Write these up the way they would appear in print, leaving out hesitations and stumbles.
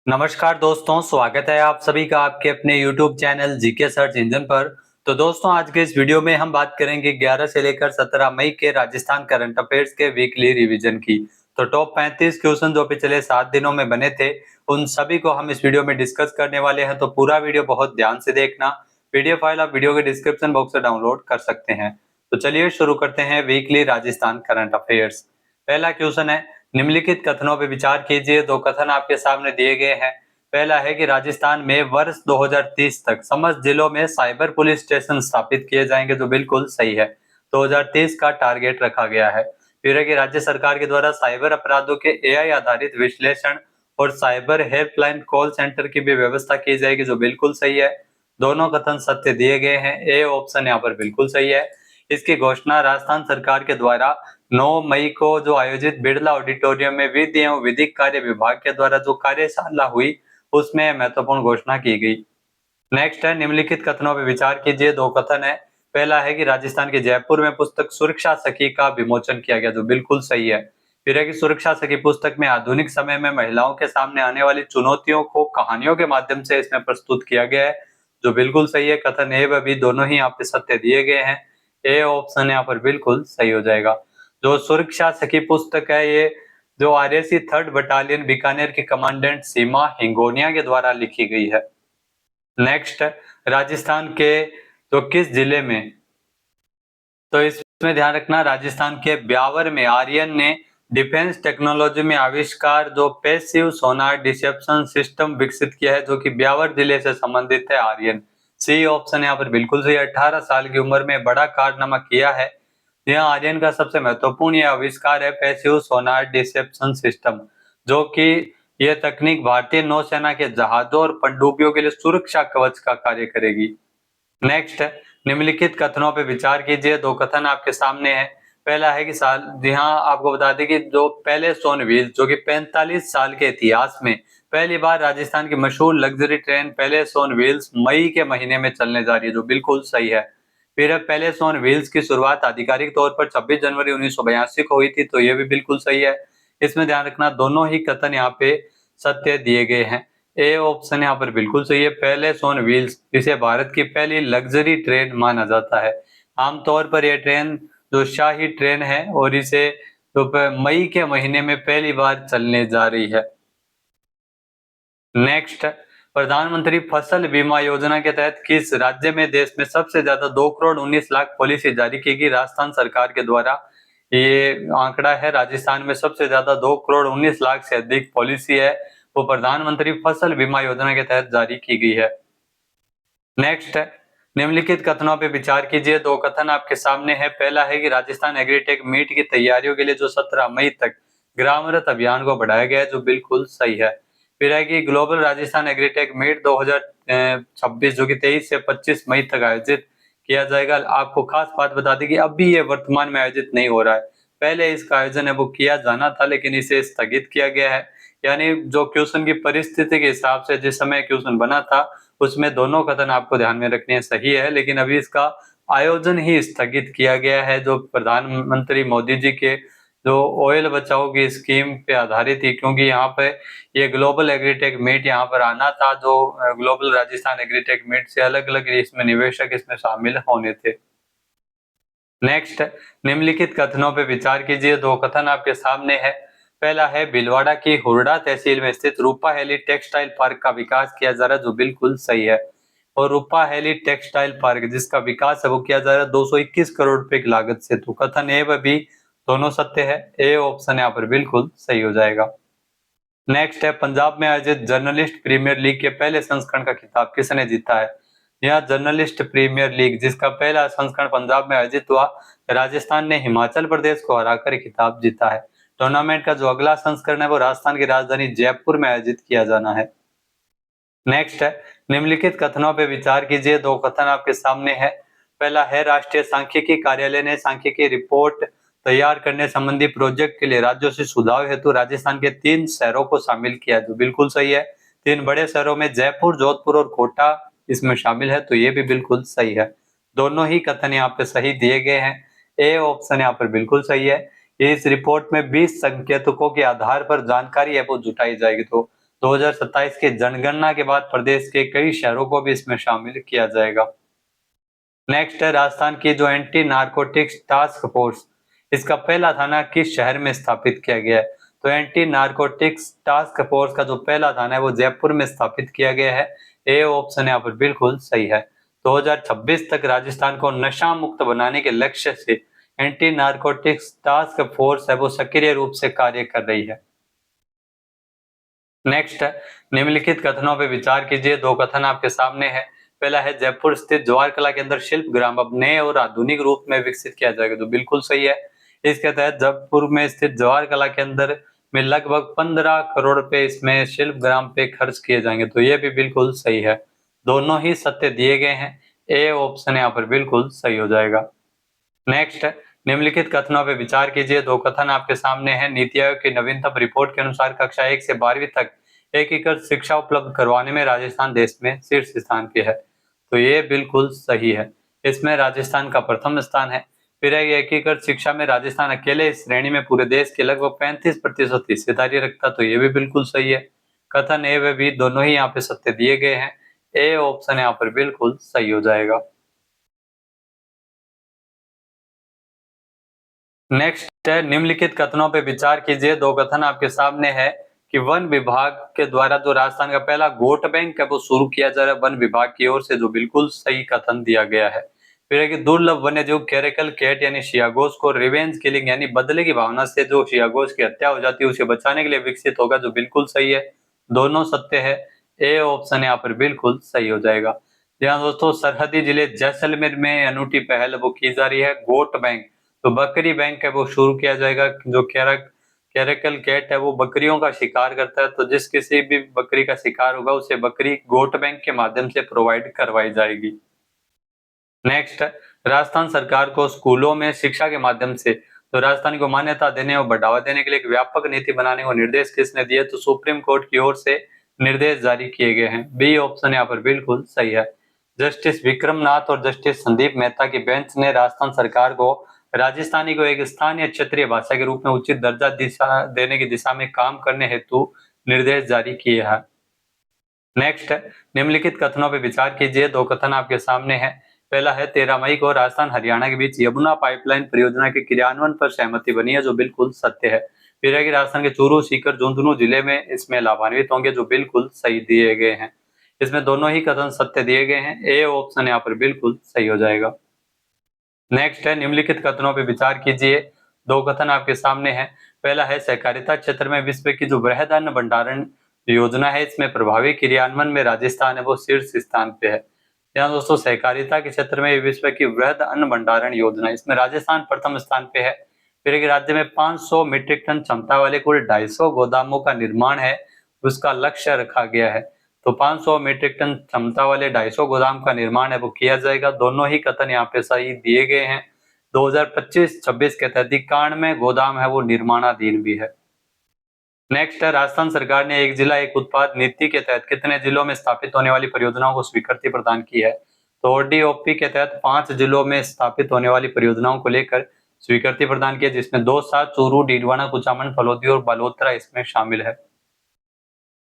नमस्कार दोस्तों, स्वागत है आप सभी का आपके अपने YouTube channel GK search engine पर। तो दोस्तों, आज के इस वीडियो में हम बात करेंगे 11 से लेकर 17 मई के राजस्थान करंट अफेयर्स के वीकली रिवीजन की। तो टॉप 35 क्वेश्चन जो पिछले 7 दिनों में बने थे, उन सभी को हम इस वीडियो में डिस्कस करने वाले हैं। तो पूरा वीडियो बहुत ध्यान से देखना। पीडीएफ फाइल आप वीडियो के डिस्क्रिप्शन बॉक्स से डाउनलोड कर सकते हैं। तो चलिए शुरू करते हैं वीकली राजस्थान करंट अफेयर्स। पहला क्वेश्चन है, निम्नलिखित कथनों पर विचार कीजिए। दो कथन आपके सामने दिए गए हैं। पहला है कि राजस्थान में वर्ष 2030 तक समस्त जिलों में साइबर पुलिस स्टेशन स्थापित किए जाएंगे, जो बिल्कुल सही है। 2030 का टारगेट रखा गया है। फिर है कि राज्य सरकार के द्वारा साइबर अपराधों के एआई आधारित विश्लेषण और साइबर हेल्पलाइन कॉल सेंटर की भी व्यवस्था की जाएगी, जो बिल्कुल सही है। दोनों कथन सत्य दिए गए हैं। ए ऑप्शन यहाँ पर बिल्कुल सही है। इसकी घोषणा राजस्थान सरकार के द्वारा 9 मई को जो आयोजित बिड़ला ऑडिटोरियम में विधि एवं विधिक कार्य विभाग के द्वारा जो कार्यशाला हुई, उसमें महत्वपूर्ण घोषणा की गई। नेक्स्ट है, निम्नलिखित कथनों पर विचार कीजिए। दो कथन है। पहला है कि राजस्थान के जयपुर में पुस्तक सुरक्षा सखी का विमोचन किया गया, जो बिल्कुल सही है। फिर है कि सुरक्षा सखी पुस्तक में आधुनिक समय में महिलाओं के सामने आने वाली चुनौतियों को कहानियों के माध्यम से इसमें प्रस्तुत किया गया है, जो बिल्कुल सही है। कथन ए व बी दोनों ही यहाँ पे सत्य दिए गए हैं। ए ऑप्शन यहाँ पर बिल्कुल सही हो जाएगा। जो सुरक्षा सखी पुस्तक है, ये जो आरएसी 3rd बटालियन बीकानेर की कमांडेंट सीमा हिंगोनिया के द्वारा लिखी गई है। नेक्स्ट, राजस्थान के तो किस जिले में, तो इसमें ध्यान रखना, राजस्थान के ब्यावर में आर्यन ने डिफेंस टेक्नोलॉजी में आविष्कार जो पैसिव सोनार डिसेप्शन सिस्टम विकसित किया है, जो कि ब्यावर जिले से संबंधित है। आर्यन, सी ऑप्शन यहाँ पर बिल्कुल सही। 18 साल की उम्र में बड़ा कारनामा किया है। यह आर्यन का सबसे महत्वपूर्ण यह आविष्कार है पैसिव सोनार डिसेप्शन सिस्टम, जो कि यह तकनीक भारतीय नौसेना के जहाजों और पनडुब्बियों के लिए सुरक्षा कवच का कार्य करेगी। नेक्स्ट, निम्नलिखित कथनों पर विचार कीजिए। दो कथन आपके सामने है। पहला है कि यहाँ आपको बता दें कि जो पहले सोन व्हील जो कि 45 साल के इतिहास में पहली बार राजस्थान की मशहूर लग्जरी ट्रेन पहले सोन व्हील्स मई के महीने में चलने जा रही है, जो बिल्कुल सही है। फिर पहले सोन व्हील्स की शुरुआत आधिकारिक तौर पर 26 जनवरी 1982 को हुई थी, तो ये भी बिल्कुल सही है। इसमें ध्यान रखना, दोनों ही कथन यहाँ पे सत्य दिए गए हैं। ए ऑप्शन यहाँ पर बिल्कुल सही है। पहले सोन व्हील्स इसे भारत की पहली लग्जरी ट्रेन माना जाता है। आमतौर पर यह ट्रेन जो शाही ट्रेन है और इसे तो मई के महीने में पहली बार चलने जा रही है। नेक्स्ट, प्रधानमंत्री फसल बीमा योजना के तहत किस राज्य में देश में सबसे ज्यादा 2 करोड़ 19 लाख पॉलिसी जारी की गई? राजस्थान सरकार के द्वारा ये आंकड़ा है। राजस्थान में सबसे ज्यादा 2 करोड़ 19 लाख से अधिक पॉलिसी है, वो प्रधानमंत्री फसल बीमा योजना के तहत जारी की गई है। नेक्स्ट, निम्नलिखित कथनों पर विचार कीजिए। दो कथन आपके सामने है। पहला है कि राजस्थान एग्रीटेक मीट की तैयारियों के लिए जो 17 मई तक ग्रामरथ अभियान को बढ़ाया गया है, जो बिल्कुल सही है। फिर है कि ग्लोबल राजस्थान एग्रीटेक मीट 2026 जो कि 23 से 25 मई तक आयोजित किया जाएगा। आपको खास बात बता दें कि अभी ये वर्तमान में आयोजित नहीं हो रहा है। पहले इसका आयोजन है वो किया जाना था, लेकिन इसे स्थगित किया गया है। यानी जो क्वेश्चन की परिस्थिति के हिसाब से जिस समय क्वेश्चन बना था, उसमें दोनों कथन आपको ध्यान में रखने सही है, लेकिन अभी इसका आयोजन ही स्थगित किया गया है, जो प्रधानमंत्री मोदी जी के जो ऑयल बचाओ की स्कीम पे आधारित थी, क्योंकि यहाँ पे ये ग्लोबल एग्रीटेक मीट यहाँ पर आना था, जो ग्लोबल राजस्थान एग्रीटेक मीट से अलग अलग इसमें निवेशक इसमें शामिल होने थे। नेक्स्ट, निम्नलिखित कथनों पे विचार कीजिए। दो कथन आपके सामने है। पहला है, भीलवाड़ा की हुरडा तहसील में स्थित रूपाहेली टेक्सटाइल पार्क का विकास किया जा रहा है, जो बिल्कुल सही है। और रूपाहेली टेक्सटाइल पार्क जिसका विकास है वो किया जा रहा है 221 करोड़ रुपए की लागत से। तो कथन ए व बी दोनों सत्य है। ए ऑप्शन यहाँ पर बिल्कुल सही हो जाएगा। नेक्स्ट है, पंजाब में आयोजित जर्नलिस्ट प्रीमियर लीग के पहले संस्करण का खिताब किसने जीता है? यह जर्नलिस्ट प्रीमियर लीग जिसका पहला संस्करण पंजाब में आयोजित हुआ, राजस्थान ने हिमाचल प्रदेश को हराकर खिताब जीता है। टूर्नामेंट का जो अगला संस्करण है वो राजस्थान की राजधानी जयपुर में आयोजित किया जाना है। नेक्स्ट है, निम्नलिखित कथनों पर विचार कीजिए। दो कथन आपके सामने है। पहला है, राष्ट्रीय सांख्यिकी कार्यालय ने सांख्यिकी रिपोर्ट तैयार करने संबंधी प्रोजेक्ट के लिए राज्यों से सुझाव हेतु राजस्थान के 3 शहरों को शामिल किया, जो बिल्कुल सही है। 3 बड़े शहरों में जयपुर, जोधपुर और कोटा इसमें शामिल है, तो ये भी बिल्कुल सही है। दोनों ही कथन यहाँ पे सही दिए गए हैं। ए ऑप्शन यहाँ पर बिल्कुल सही है। इस रिपोर्ट में 20 संकेतकों के आधार पर जानकारी है वो जुटाई जाएगी। तो 2027 की जनगणना के बाद प्रदेश के कई शहरों को भी इसमें शामिल किया जाएगा। नेक्स्ट है राजस्थान की जो एंटी नारकोटिक्स टास्क फोर्स, इसका पहला थाना किस शहर में स्थापित किया गया है? तो एंटी नारकोटिक्स टास्क फोर्स का जो पहला थाना है वो जयपुर में स्थापित किया गया है। ए ऑप्शन यहाँ पर बिल्कुल सही है। 2026 तक राजस्थान को नशा मुक्त बनाने के लक्ष्य से एंटी नारकोटिक्स टास्क फोर्स है वो सक्रिय रूप से कार्य कर रही है। नेक्स्ट है निम्नलिखित कथनों पे विचार कीजिए। दो कथन आपके सामने है। पहला है जयपुर स्थित जवाहर कला के अंदर शिल्प ग्राम अब नए और आधुनिक रूप में विकसित किया जाएगा, तो बिल्कुल सही है। इसके तहत जयपुर में स्थित जवाहर कला के अंदर में लगभग 15 करोड़ रुपए इसमें शिल्प ग्राम पे खर्च किए जाएंगे, तो ये भी बिल्कुल सही है। दोनों ही सत्य दिए गए हैं। ए ऑप्शन यहाँ पर बिल्कुल सही हो जाएगा। नेक्स्ट है निम्नलिखित कथनों पे विचार कीजिए। दो कथन आपके सामने हैं। नीति आयोग की नवीनतम रिपोर्ट के अनुसार कक्षा 1 से 12वीं तक एकीकृत शिक्षा उपलब्ध करवाने में राजस्थान देश में शीर्ष स्थान पे है, तो ये बिल्कुल सही है। इसमें राजस्थान का प्रथम स्थान है। फिर है एकीकृत शिक्षा में राजस्थान अकेले इस श्रेणी में पूरे देश के लगभग 35% हिस्सेदारी रखता, तो ये भी बिल्कुल सही है। कथन ए व बी दोनों ही यहाँ पे सत्य दिए गए हैं। ए ऑप्शन यहाँ पर बिल्कुल सही हो जाएगा। नेक्स्ट है निम्नलिखित कथनों पे विचार कीजिए। दो कथन आपके सामने है कि वन विभाग के द्वारा जो राजस्थान का पहला गोट बैंक है वो शुरू किया जा रहा है वन विभाग की ओर से, जो बिल्कुल सही कथन दिया गया है। फिर है कि दुर्लभ वन्य जीव कैरेकल कैट यानी शियागोस को रिवेंज किलिंग यानी बदले की भावना से जो शियागोस की हत्या हो जाती है उसे बचाने के लिए विकसित होगा, जो बिल्कुल सही है। दोनों सत्य है। ए ऑप्शन यहाँ पर बिल्कुल सही हो जाएगा। जी हाँ दोस्तों, सरहदी जिले जैसलमेर में अनूठी पहल वो की जा रही है गोट बैंक, तो बकरी बैंक है वो शुरू किया जाएगा। जो कैरेकल कैट है वो बकरियों का शिकार करता है, तो जिस किसी भी बकरी का शिकार होगा उसे बकरी गोट बैंक के माध्यम से प्रोवाइड करवाई जाएगी। नेक्स्ट, राजस्थान सरकार को स्कूलों में शिक्षा के माध्यम से तो राजस्थान को मान्यता देने और बढ़ावा देने के लिए एक व्यापक नीति बनाने को निर्देश किसने दिए? तो सुप्रीम कोर्ट की ओर से निर्देश जारी किए गए हैं। बी ऑप्शन यहाँ पर बिल्कुल सही है। जस्टिस विक्रमनाथ और जस्टिस संदीप मेहता की बेंच ने राजस्थान सरकार को राजस्थानी को एक स्थानीय क्षेत्रीय भाषा के रूप में उचित दर्जा दिशा देने की दिशा में काम करने हेतु निर्देश जारी किए हैं। नेक्स्ट, निम्नलिखित कथनों पर विचार कीजिए। दो कथन आपके सामने हैं। पहला है 13 मई को राजस्थान हरियाणा के बीच यमुना पाइपलाइन परियोजना के क्रियान्वयन पर सहमति बनी है, जो बिल्कुल सत्य है। फिर है कि राजस्थान के चूरू, सीकर, झुंझुनू जिले में इसमें लाभान्वित होंगे, जो बिल्कुल सही दिए गए हैं। इसमें दोनों ही कथन सत्य दिए गए हैं। ए ऑप्शन यहाँ पर बिल्कुल सही हो जाएगा। नेक्स्ट है निम्नलिखित कथनों पर विचार कीजिए। दो कथन आपके सामने हैं। पहला है सहकारिता क्षेत्र में विश्व की जो वृहद अन्न भंडारण योजना है इसमें प्रभावी क्रियान्वयन में राजस्थान है वो शीर्ष स्थान पे है। यहाँ दोस्तों सहकारिता के क्षेत्र में विश्व की वृहद अन्न भंडारण योजना इसमें राजस्थान प्रथम स्थान पे है। फिर एक राज्य में 500 मीट्रिक टन क्षमता वाले कुल 250 गोदामों का निर्माण है उसका लक्ष्य रखा गया है। तो 500 मीट्रिक टन क्षमता वाले 250 गोदाम का निर्माण है वो किया जाएगा। दोनों ही कथन यहाँ पे सही दिए गए हैं। 2025-26 के तहत 91 गोदाम है वो निर्माणाधीन भी है। नेक्स्ट है राजस्थान सरकार ने एक जिला एक उत्पाद नीति के तहत कितने जिलों में स्थापित होने वाली परियोजनाओं को स्वीकृति प्रदान की है? तो ओडीओपी के तहत 5 जिलों में स्थापित होने वाली परियोजनाओं को लेकर स्वीकृति प्रदान की है, जिसमें दौसा, चूरू, डीडवाना, कुचामन, फलोदी और बालोतरा इसमें शामिल है।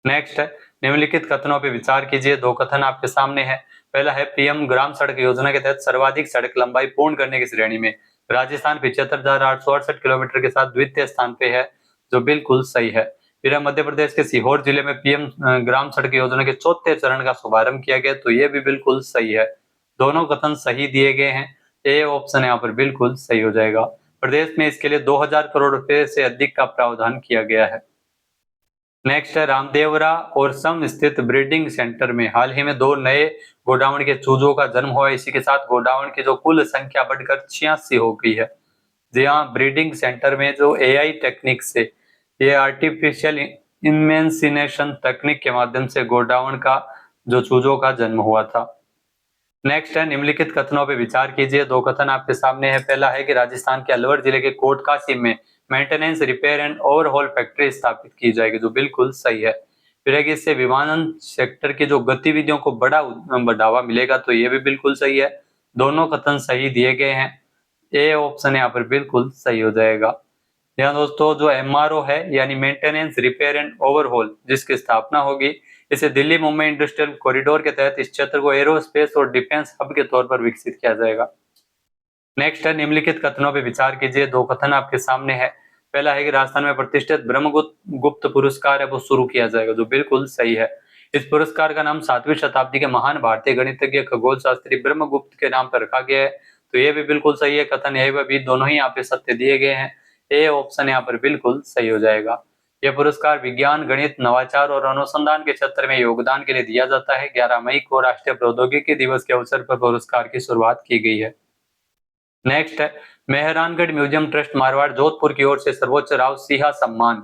नेक्स्ट है निम्नलिखित कथनों पर विचार कीजिए। दो कथन आपके सामने है। पहला है पीएम ग्राम सड़क योजना के तहत सर्वाधिक सड़क लंबाई पूर्ण करने की श्रेणी में राजस्थान 75,868 किलोमीटर के साथ द्वितीय स्थान पे है, जो बिल्कुल सही है। फिर मध्य प्रदेश के सीहोर जिले में पीएम ग्राम सड़क योजना के चौथे चरण का शुभारंभ किया गया, तो ये भी बिल्कुल सही है। दोनों कथन सही दिए गए हैं। ए ऑप्शन यहाँ पर बिल्कुल सही हो जाएगा। प्रदेश में इसके लिए 2000 करोड़ रुपए से अधिक का प्रावधान किया गया है। नेक्स्ट है रामदेवरा और सम स्थित ब्रीडिंग सेंटर में हाल ही में 2 नए गोडाउन के चूजों का जन्म हुआ। इसी के साथ गोडाउन की जो कुल संख्या बढ़कर 86 हो गई है। जी हाँ, ब्रीडिंग सेंटर में जो एआई टेक्निक से ये आर्टिफिशियल इनमेंसिनेशन तकनीक के माध्यम से गोडाउन का जो चूजों का जन्म हुआ था। नेक्स्ट है निम्नलिखित कथनों पर विचार कीजिए। दो कथन आपके सामने है। पहला है कि राजस्थान के अलवर जिले के कोटकासी में maintenance, repair and overhaul factory स्थापित की जाएगी, जो बिल्कुल सही है। फिर है कि इससे विमानन सेक्टर की जो गतिविधियों को बड़ा बढ़ावा मिलेगा, तो ये भी बिल्कुल सही है। दोनों कथन सही दिए गए हैं। ए ऑप्शन यहाँ पर बिल्कुल सही हो जाएगा। यहाँ दोस्तों जो एमआरओ है यानी मेंटेनेंस रिपेयर एंड ओवरहॉल जिसकी स्थापना होगी, इसे दिल्ली मुंबई इंडस्ट्रियल कॉरिडोर के तहत इस क्षेत्र को एरोस्पेस और डिफेंस हब के तौर पर विकसित किया जाएगा। नेक्स्ट है निम्नलिखित कथनों पर विचार कीजिए। दो कथन आपके सामने है। पहला है कि राजस्थान में प्रतिष्ठित ब्रह्मगुप्त गुप्त पुरस्कार है वो शुरू किया जाएगा, जो बिल्कुल सही है। इस पुरस्कार का नाम 7वीं शताब्दी के महान भारतीय गणितज्ञ खगोल शास्त्री ब्रह्मगुप्त के नाम पर रखा गया है, तो ये भी बिल्कुल सही है। कथन ए व बी दोनों ही यहाँ पे सत्य दिए गए हैं। ए ऑप्शन यहाँ पर बिल्कुल सही हो जाएगा। यह पुरस्कार विज्ञान, गणित, नवाचार और अनुसंधान के क्षेत्र में योगदान के लिए दिया जाता है। 11 मई को राष्ट्रीय प्रौद्योगिकी दिवस के अवसर पर पुरस्कार की शुरुआत की गई है। नेक्स्ट है मेहरानगढ़ म्यूजियम ट्रस्ट मारवाड़ जोधपुर की ओर से सर्वोच्च राव सिंहा सम्मान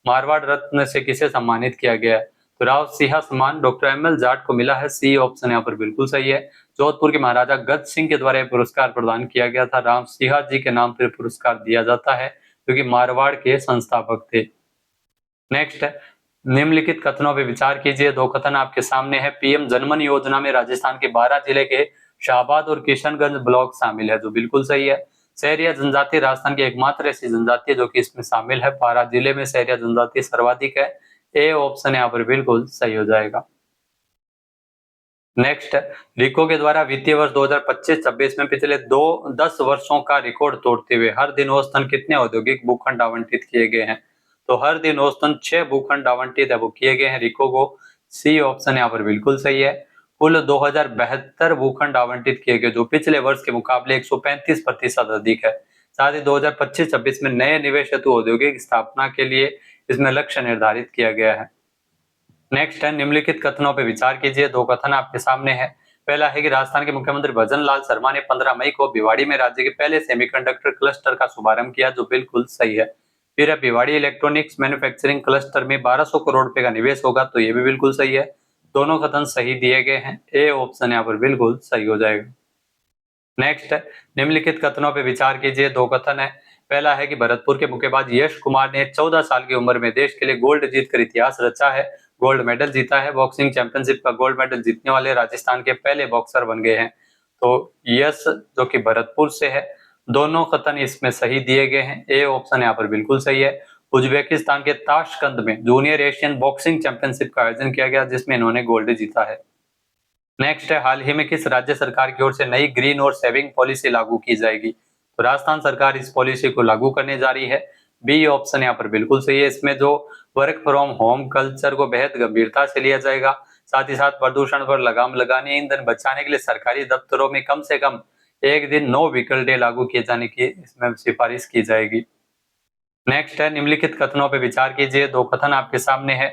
मारवाड़ रत्न से किसे सम्मानित किया गया है? तो राव सिंहा सम्मान डॉक्टर एम.एल. जाट को मिला है। सी ऑप्शन यहाँ पर बिल्कुल सही है। जोधपुर के महाराजा गज सिंह के द्वारा यह पुरस्कार प्रदान किया गया था। राम सिंहा जी के नाम पर पुरस्कार दिया जाता है क्योंकि मारवाड़ के संस्थापक थे। नेक्स्ट है निम्नलिखित कथनों पर विचार कीजिए। दो कथन आपके सामने है। पीएम जनमन योजना में राजस्थान के 12 जिले के शाहबाद और किशनगंज ब्लॉक शामिल है, जो बिल्कुल सही है। सहरिया जनजाति राजस्थान की एकमात्र ऐसी जनजाति है जो कि इसमें शामिल है। 12 जिले में सहरिया जनजाति सर्वाधिक है। ए ऑप्शन यहाँ पर बिल्कुल सही हो जाएगा। नेक्स्ट रिको के द्वारा वित्तीय वर्ष 2025-26 में पिछले 10 वर्षों का रिकॉर्ड तोड़ते हुए हर दिन औसतन कितने औद्योगिक भूखंड आवंटित किए गए हैं? तो हर दिन औसतन 6 भूखंड आवंटित है वो किए गए हैं रिको को। सी ऑप्शन यहाँ पर बिल्कुल सही है। कुल 2072 भूखंड आवंटित किए गए, जो पिछले वर्ष के मुकाबले 135% अधिक है। साथ ही 2025-26 में नए निवेश हेतु औद्योगिक स्थापना के लिए इसमें लक्ष्य निर्धारित किया गया है। नेक्स्ट है निम्नलिखित कथनों पर विचार कीजिए। दो कथन आपके सामने है। पहला है कि राजस्थान के मुख्यमंत्री भजन लाल शर्मा ने 15 मई को भिवाड़ी में राज्य के पहले सेमीकंडक्टर क्लस्टर का शुभारंभ किया, जो बिल्कुल सही है। फिर है भिवाड़ी इलेक्ट्रॉनिक्स मैन्युफैक्चरिंग क्लस्टर में 1200 करोड़ रुपए का निवेश होगा, तो ये भी बिल्कुल सही है। दोनों कथन सही दिए गए हैं। ए ऑप्शन यहाँ पर बिल्कुल सही हो जाएगा। नेक्स्ट है निम्नलिखित कथनों पर विचार कीजिए। दो कथन है। पहला है कि भरतपुर के मुक्केबाज यश कुमार ने 14 साल की उम्र में देश के लिए गोल्ड जीतकर इतिहास रचा है, गोल्ड मेडल जीता है। बॉक्सिंग चैंपियनशिप का गोल्ड मेडल जीतने वाले राजस्थान के पहले बॉक्सर बन गए हैं। तो यश जो कि भरतपुर से है। दोनों कथन इसमें सही दिए गए हैं। ए ऑप्शन यहाँ पर बिल्कुल सही है। उज्बेकिस्तान के ताशकंद में जूनियर एशियन बॉक्सिंग चैंपियनशिप का आयोजन किया गया, जिसमें इन्होंने गोल्ड जीता है। नेक्स्ट है हाल ही में किस राज्य सरकार की ओर से नई ग्रीन और सेविंग पॉलिसी लागू की जाएगी? तो राजस्थान सरकार इस पॉलिसी को लागू करने जा रही है। बी ऑप्शन यहाँ पर बिल्कुल सही है। इसमें जो वर्क फ्रॉम होम कल्चर को बेहद गंभीरता से लिया जाएगा। साथ ही साथ प्रदूषण पर लगाम लगाने, ईंधन बचाने के लिए सरकारी दफ्तरों में कम से कम एक दिन नो व्हीकल डे लागू किए जाने की इसमें सिफारिश की जाएगी। नेक्स्ट है निम्नलिखित कथनों पर विचार कीजिए। दो कथन आपके सामने है।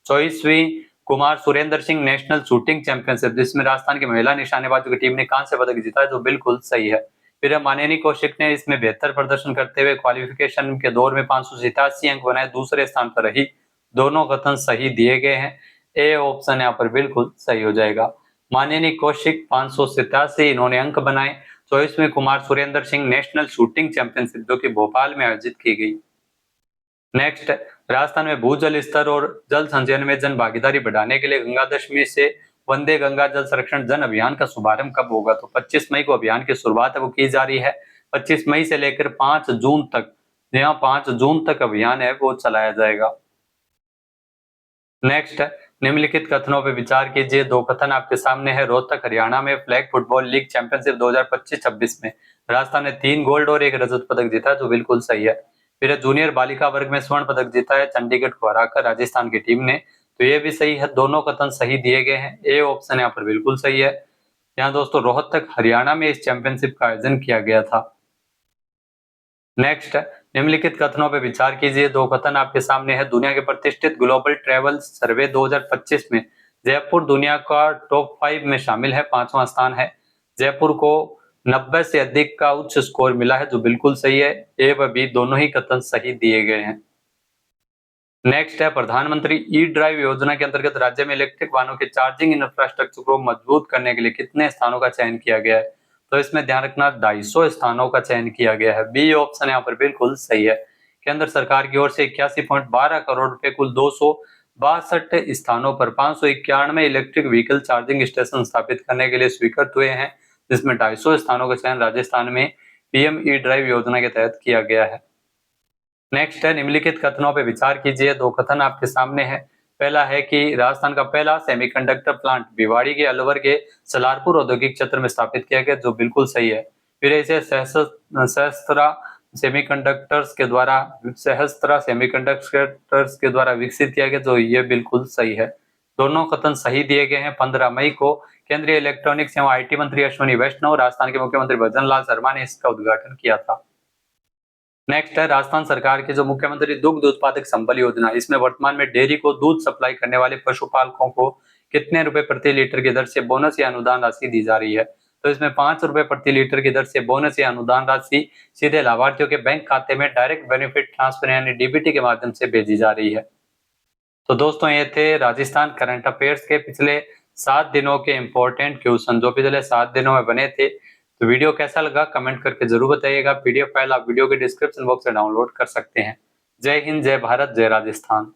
24वीं Kumar Surendra Singh national shooting championship, जिसमें राजस्थान की महिला निशानेबाजों की टीम ने कांस्य पदक जीता है, जो बिल्कुल सही है। फिर माननीय कौशिक ने इसमें बेहतर प्रदर्शन करते हुए क्वालिफिकेशन के दौर में 587 अंक बनाए, दूसरे स्थान पर रही। दोनों कथन सही दिए गए हैं। ए ऑप्शन यहाँ पर बिल्कुल सही हो जाएगा। माननीय कौशिक 587 इन्होंने अंक बनाए। 24वीं Kumar Surendra Singh national shooting championship जो कि भोपाल में आयोजित की गई। नेक्स्ट राजस्थान में भूजल स्तर और जल संचयन में जन भागीदारी बढ़ाने के लिए गंगा दशमी से वंदे गंगा जल संरक्षण जन अभियान का शुभारंभ कब होगा? तो 25 मई को अभियान की शुरुआत है वो की जा रही है। 25 मई से लेकर 5 जून तक, यहाँ 5 जून तक अभियान है वो चलाया जाएगा। नेक्स्ट निम्नलिखित कथनों पर विचार कीजिए। दो कथन आपके सामने है। रोहतक हरियाणा में फ्लैग फुटबॉल लीग चैंपियनशिप 2025-26 में राजस्थान ने 3 गोल्ड और 1 रजत पदक जीता, जो बिल्कुल सही है। फिर जूनियर बालिका वर्ग में स्वर्ण पदक जीता है चंडीगढ़ को हराकर राजस्थान की टीम ने, तो ये भी सही है। दोनों कथन सही दिए गए हैं। ए ऑप्शन यहाँ पर बिल्कुल सही है। यहाँ दोस्तों रोहतक हरियाणा में इस चैंपियनशिप का आयोजन किया गया था। नेक्स्ट निम्नलिखित कथनों पर विचार कीजिए। दो कथन आपके सामने है। दुनिया के प्रतिष्ठित ग्लोबल ट्रैवल सर्वे 2025 में जयपुर दुनिया का टॉप 5 में शामिल है, 5वां स्थान है। जयपुर को 90 से अधिक का उच्च स्कोर मिला है, जो बिल्कुल सही है। ए व बी दोनों ही कथन सही दिए गए हैं। नेक्स्ट है प्रधानमंत्री ई ड्राइव योजना के अंतर्गत राज्य में इलेक्ट्रिक वाहनों के चार्जिंग इंफ्रास्ट्रक्चर को मजबूत करने के लिए कितने स्थानों का चयन किया गया है? तो इसमें ध्यान रखना 250 स्थानों का चयन किया गया है। बी ऑप्शन यहाँ पर बिल्कुल सही है। केंद्र सरकार की ओर से 81.12 करोड़ रुपए कुल 262 स्थानों पर 591 इलेक्ट्रिक व्हीकल चार्जिंग स्टेशन स्थापित करने के लिए स्वीकृत हुए हैं, जिसमें 250 स्थानों का चयन राजस्थान में पीएम ई ड्राइव योजना के तहत किया गया है। नेक्स्ट है निम्नलिखित कथनों पे विचार कीजिए। दो कथन आपके सामने है। पहला है कि राजस्थान का पहला सेमीकंडक्टर प्लांट भिवाड़ी के अलवर के सलारपुर औद्योगिक क्षेत्र में स्थापित किया गया, जो बिल्कुल सही है। फिर इसे सहस्त्रा सेमीकंडक्टर्स के द्वारा विकसित किया गया, जो ये बिल्कुल सही है। दोनों कथन सही दिए गए हैं। 15 मई को केंद्रीय इलेक्ट्रॉनिक्स एवं आईटी मंत्री अश्विनी वैष्णव, राजस्थान के मुख्यमंत्री भजन लाल शर्मा ने इसका उद्घाटन किया था। नेक्स्ट है राजस्थान सरकार की जो मुख्यमंत्री दुग्ध उत्पादक संबल योजना, इसमें वर्तमान में डेयरी को दूध सप्लाई करने वाले पशुपालकों को कितने रुपए प्रति लीटर की दर से बोनस या अनुदान राशि दी जा रही है? तो इसमें 5 रुपए प्रति लीटर की दर से बोनस या अनुदान राशि सीधे लाभार्थियों के बैंक खाते में डायरेक्ट बेनिफिट ट्रांसफर यानी डीबीटी के माध्यम से भेजी जा रही है। तो दोस्तों ये थे राजस्थान करंट अफेयर्स के पिछले 7 दिनों के इंपॉर्टेंट क्वेश्चन जो पिछले 7 दिनों में बने थे। तो वीडियो कैसा लगा कमेंट करके जरूर बताइएगा। पीडीएफ फाइल आप वीडियो के डिस्क्रिप्शन बॉक्स से डाउनलोड कर सकते हैं। जय हिंद, जय भारत, जय राजस्थान।